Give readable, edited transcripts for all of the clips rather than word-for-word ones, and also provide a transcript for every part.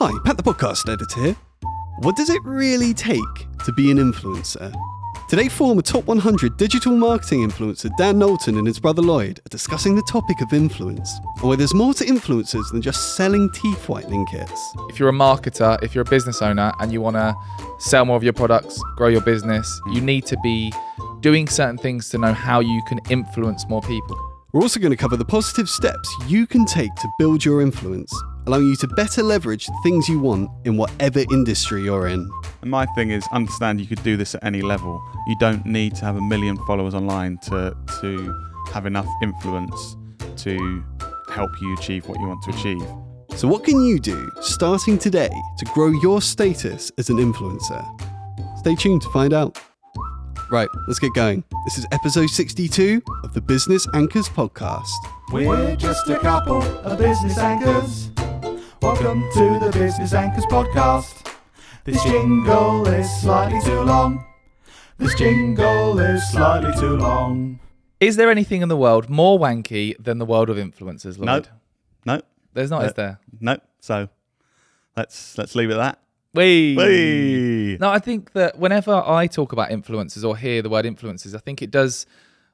Hi, Pat the podcast editor here. What does it really take to be an influencer? Today, former top 100 digital marketing influencer Dan Knowlton and his brother Lloyd are discussing the topic of influence, and why there's more to influencers than just selling teeth whitening kits. If you're a marketer, if you're a business owner and you want to sell more of your products, grow your business, you need to be doing certain things to know how you can influence more people. We're also going to cover the positive steps you can take to build your influence, allowing you to better leverage the things you want in whatever industry you're in. And my thing is, understand you could do this at any level. You don't need to have 1 million followers online to have enough influence to help you achieve what you want to achieve. So what can you do starting today to grow your status as an influencer? Stay tuned to find out. Right, let's get going. This is episode 62 of the Business Anchors podcast. We're just a couple of business anchors. Welcome to the Business Anchors podcast. This jingle is slightly too long. This jingle is slightly too long. Is there anything in the world more wanky than the world of influencers, Lloyd? No. There's not, is there? No. So let's leave it at that. Whee! No, I think that whenever I talk about influencers or hear the word influencers, I think it does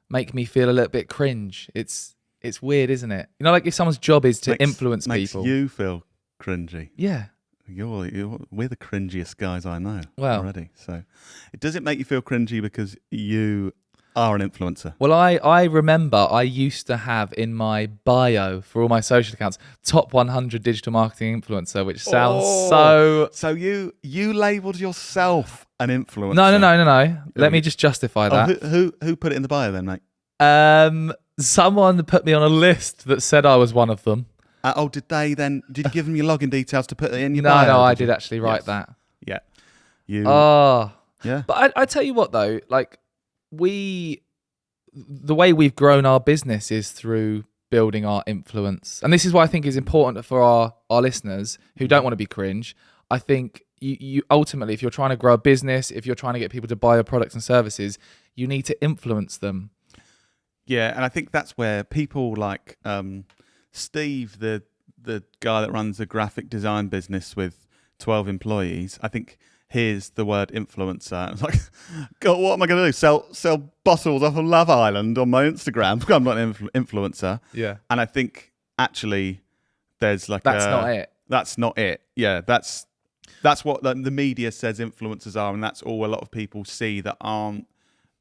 make me feel a little bit cringe. It's weird, isn't it? You know, like if someone's job is to influence people. Makes you feel cringy. Yeah. We're the cringiest guys I know already. So does it make you feel cringy because you are an influencer? Well, I remember I used to have in my bio for all my social accounts, top 100 digital marketing influencer, which sounds so... So you labelled yourself an influencer? No. Let me just justify that. Who put it in the bio then, mate? Someone put me on a list that said I was one of them. Did you give them your login details to put it in your bio? No, I did actually write that. Yeah. Yeah. But I tell you what though, like the way we've grown our business is through building our influence. And this is why I think is important for our listeners who don't want to be cringe. I think you ultimately, if you're trying to grow a business, if you're trying to get people to buy your products and services, you need to influence them. Yeah, and I think that's where people like Steve, the guy that runs a graphic design business with 12 employees, I think hears the word influencer. It's like, God, what am I going to do? Sell bottles off of Love Island on my Instagram? I'm not an influencer. Yeah. And I think actually there's like That's not it. That's not it. Yeah, that's what the media says influencers are, and that's all a lot of people see that aren't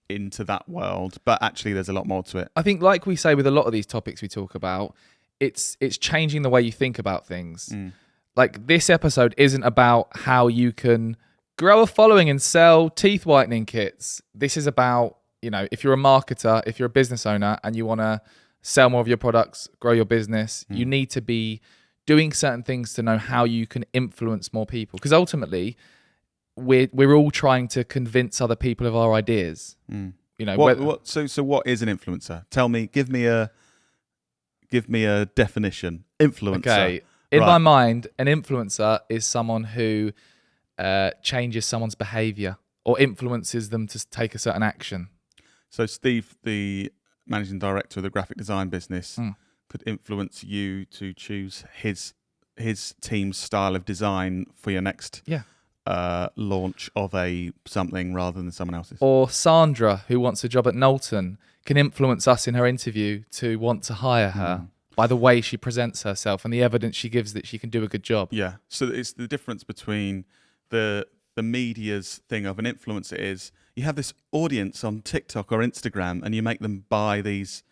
into that world. But actually there's a lot more to it. I think like we say with a lot of these topics we talk about, it's changing the way you think about things. Like this episode isn't about how you can grow a following and sell teeth whitening kits. This is about, if you're a marketer, if you're a business owner and you want to sell more of your products, grow your business, you need to be doing certain things to know how you can influence more people. Because ultimately, we're all trying to convince other people of our ideas. So what is an influencer? Tell me, give me a definition. Influencer. Okay. In my mind, an influencer is someone who changes someone's behavior or influences them to take a certain action. So Steve, the managing director of the graphic design business, could influence you to choose his team's style of design for your next launch of a something rather than someone else's. Or Sandra, who wants a job at Knowlton, can influence us in her interview to want to hire her by the way she presents herself and the evidence she gives that she can do a good job. Yeah. So it's the difference between the media's thing of an influencer is you have this audience on TikTok or Instagram and you make them buy these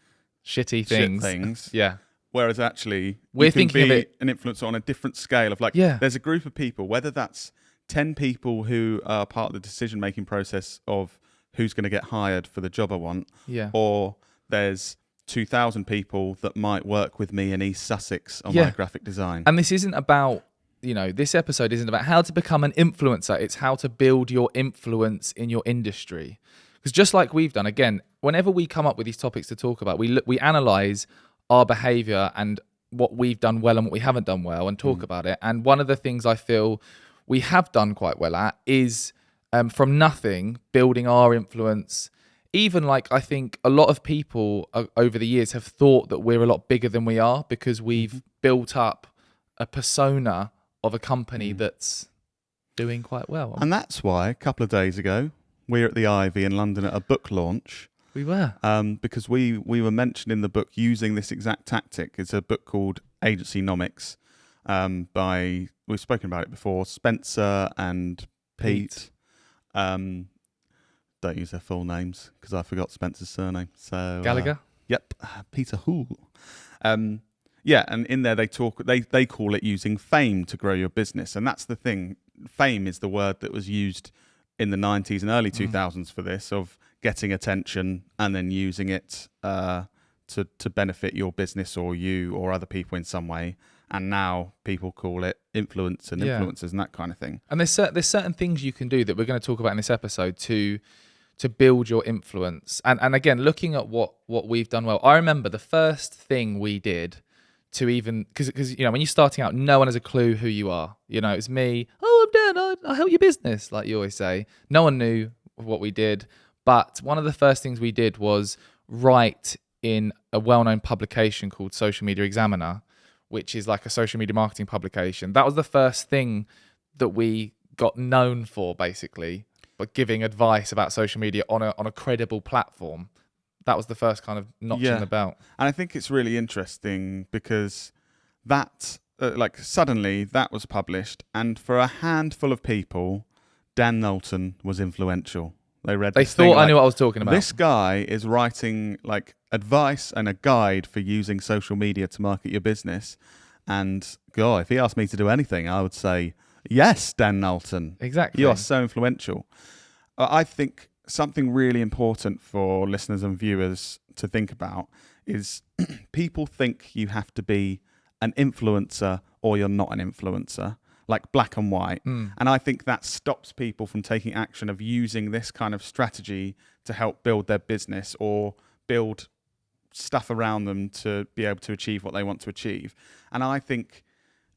shitty things. Yeah. Whereas actually we're you can thinking be of it an influencer on a different scale of there's a group of people, whether that's 10 people who are part of the decision-making process of who's going to get hired for the job I want, or there's 2,000 people that might work with me in East Sussex on my graphic design. And this isn't about, this episode isn't about how to become an influencer. It's how to build your influence in your industry. Because just like we've done, again, whenever we come up with these topics to talk about, we analyze our behavior and what we've done well and what we haven't done well and talk about it. And one of the things I feel we have done quite well at is from nothing, building our influence. Even I think a lot of people over the years have thought that we're a lot bigger than we are because we've built up a persona of a company that's doing quite well. And that's why a couple of days ago, we were at the Ivy in London at a book launch. We were. Because we were mentioned in the book using this exact tactic. It's a book called Agencynomics we've spoken about it before, Spencer and Pete. Don't use their full names because I forgot Spencer's surname. So Gallagher? Yep, Peter Hoole. Yeah, and in there they call it using fame to grow your business. And that's the thing. Fame is the word that was used in the 90s and early 2000s for this, of getting attention and then using it to benefit your business or you or other people in some way. And now people call it influence and influencers and that kind of thing. And there's certain things you can do that we're going to talk about in this episode to build your influence. And again, looking at what we've done well. I remember the first thing we did to even, because when you're starting out, no one has a clue who you are. It's me. Oh, I'm Dan. I help your business, like you always say. No one knew what we did. But one of the first things we did was write in a well-known publication called Social Media Examiner, which is like a social media marketing publication. That was the first thing that we got known for, basically, but giving advice about social media on a credible platform. That was the first kind of notch in the belt. And I think it's really interesting because that, suddenly that was published, and for a handful of people, Dan Knowlton was influential. They thought I knew what I was talking about. This guy is writing advice and a guide for using social media to market your business. And God, if he asked me to do anything, I would say, yes, Dan Knowlton. Exactly. You are so influential. I think something really important for listeners and viewers to think about is people think you have to be an influencer or you're not an influencer. Like black and white. And I think that stops people from taking action of using this kind of strategy to help build their business or build stuff around them to be able to achieve what they want to achieve. And I think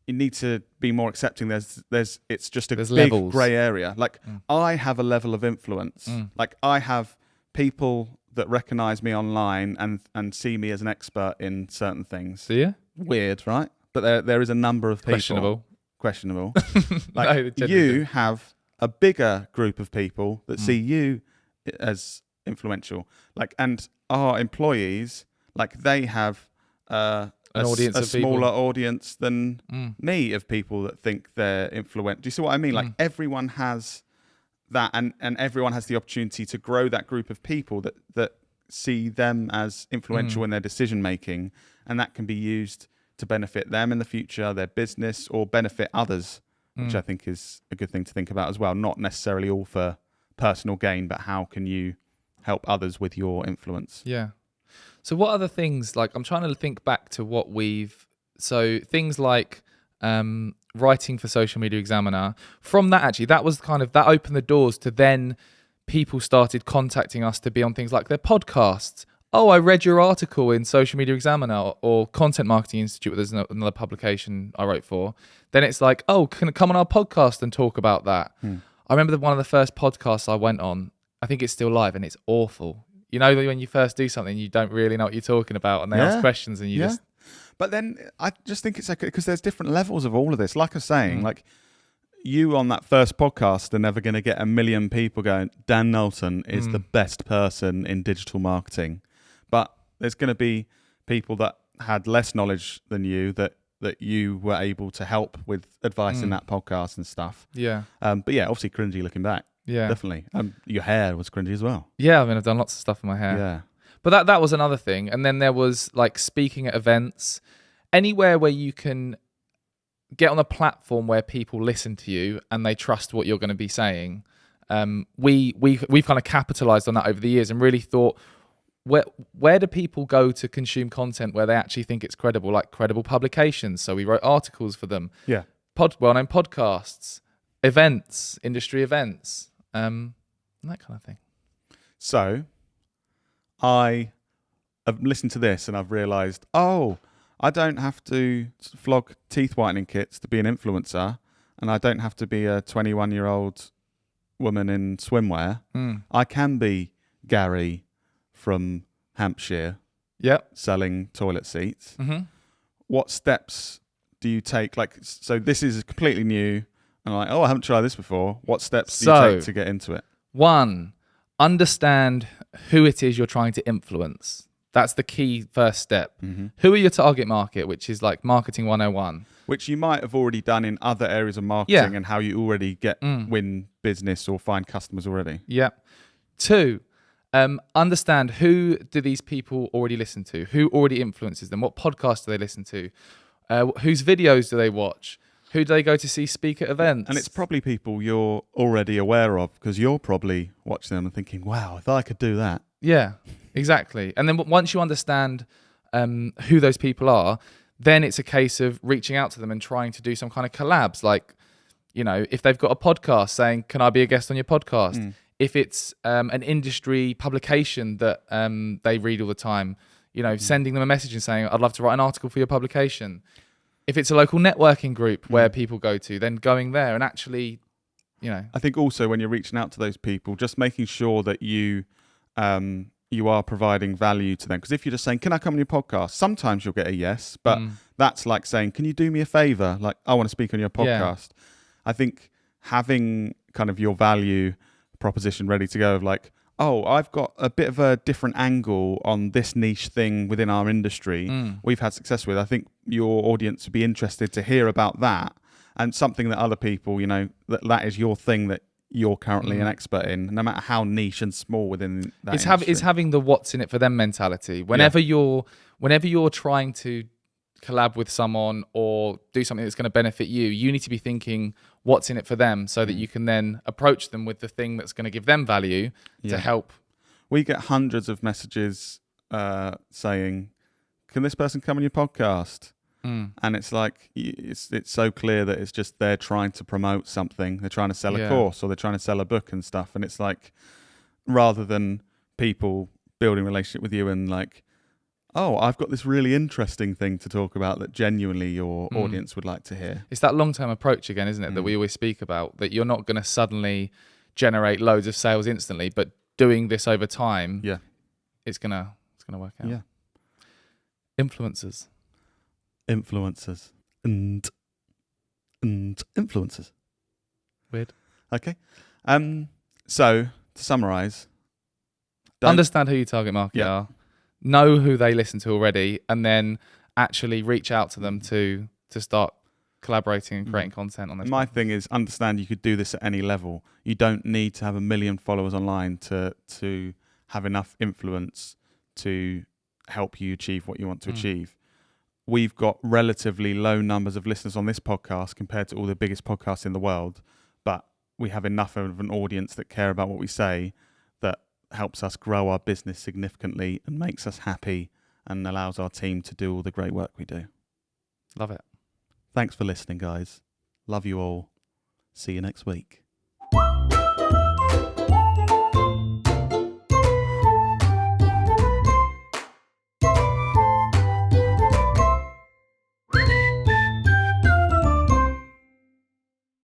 you need to be more accepting. It's just a big grey area. I have a level of influence. I have people that recognise me online and see me as an expert in certain things. Do you? Weird, right? But there is a number of people. Questionable. No, you have a bigger group of people that see you as influential. And our employees, they have a smaller audience than me of people that think they're influential. Do you see what I mean? Everyone has that, and everyone has the opportunity to grow that group of people that see them as influential in their decision making, and that can be used to benefit them in the future, their business, or benefit others, which I think is a good thing to think about as well. Not necessarily all for personal gain, but how can you help others with your influence? Yeah. So what other things, I'm trying to think back to so things like writing for Social Media Examiner. From that, actually, that was that opened the doors to then people started contacting us to be on things like their podcasts. Oh, I read your article in Social Media Examiner or Content Marketing Institute, there's another publication I wrote for. Then it's oh, can it come on our podcast and talk about that? I remember one of the first podcasts I went on, I think it's still live, and it's awful. When you first do something, you don't really know what you're talking about, and they ask questions and you just... But then I just think it's because there's different levels of all of this. Like I was saying, you on that first podcast are never going to get 1 million people going, Dan Knowlton is the best person in digital marketing. But there's going to be people that had less knowledge than you that you were able to help with advice in that podcast and stuff. Yeah. But yeah, obviously cringy looking back. Yeah. Definitely. Your hair was cringy as well. Yeah, I've done lots of stuff in my hair. Yeah. But that was another thing. And then there was speaking at events, anywhere where you can get on a platform where people listen to you and they trust what you're going to be saying. We've kind of capitalized on that over the years and really thought, where do people go to consume content where they actually think it's credible, like credible publications? So we wrote articles for them. Yeah. Well-known podcasts, events, industry events, and that kind of thing. So I have listened to this and I've realised, I don't have to flog teeth whitening kits to be an influencer, and I don't have to be a 21-year-old woman in swimwear. I can be Gary from Hampshire, selling toilet seats. What steps do you take? Like, so this is completely new, and like, oh, I haven't tried this before. What steps do you take to get into it? 1, understand who it is you're trying to influence. That's the key first step. Who are your target market, which is like marketing 101. Which you might have already done in other areas of marketing and how you already get win business or find customers already. Yeah. 2, understand who do these people already listen to? Who already influences them? What podcasts do they listen to? Whose videos do they watch? Who do they go to see speak at events? And it's probably people you're already aware of because you're probably watching them and thinking, wow, if I could do that. Yeah, exactly. And then once you understand who those people are, then it's a case of reaching out to them and trying to do some kind of collabs. Like, you know, if they've got a podcast saying, can I be a guest on your podcast? If it's an industry publication that they read all the time, you know, sending them a message and saying, I'd love to write an article for your publication. If it's a local networking group where people go to, then going there and actually, you know. I think also when you're reaching out to those people, just making sure that you are providing value to them. Because if you're just saying, can I come on your podcast? Sometimes you'll get a yes, but that's like saying, can you do me a favor? Like, I want to speak on your podcast. Yeah. I think having kind of your value proposition ready to go of like, oh, I've got a bit of a different angle on this niche thing within our industry we've had success with. I think your audience would be interested to hear about that and something that other people, you know, that is your thing that you're currently an expert in, no matter how niche and small within that industry. It's having the what's in it for them mentality. Whenever you're trying to collab with someone or do something that's going to benefit you, you need to be thinking what's in it for them so that you can then approach them with the thing that's going to give them value to help. We get hundreds of messages saying, can this person come on your podcast? And it's like, it's so clear that it's just they're trying to promote something. They're trying to sell a course or they're trying to sell a book and stuff. And it's like, rather than people building a relationship with you and like, oh, I've got this really interesting thing to talk about that genuinely your audience would like to hear. It's that long-term approach again, isn't it, that we always speak about, that you're not going to suddenly generate loads of sales instantly, but doing this over time, it's gonna work out. Yeah. Influencers and influencers. Weird. Okay. So to summarize, understand who your target market are, know who they listen to already, and then actually reach out to them to start collaborating and creating content on this. My thing is understand you could do this at any level. You don't need to have 1 million followers online to have enough influence to help you achieve what you want to achieve. We've got relatively low numbers of listeners on this podcast compared to all the biggest podcasts in the world, but we have enough of an audience that care about what we say that helps us grow our business significantly and makes us happy and allows our team to do all the great work we do. Love it. Thanks for listening, guys. Love you all. See you next week.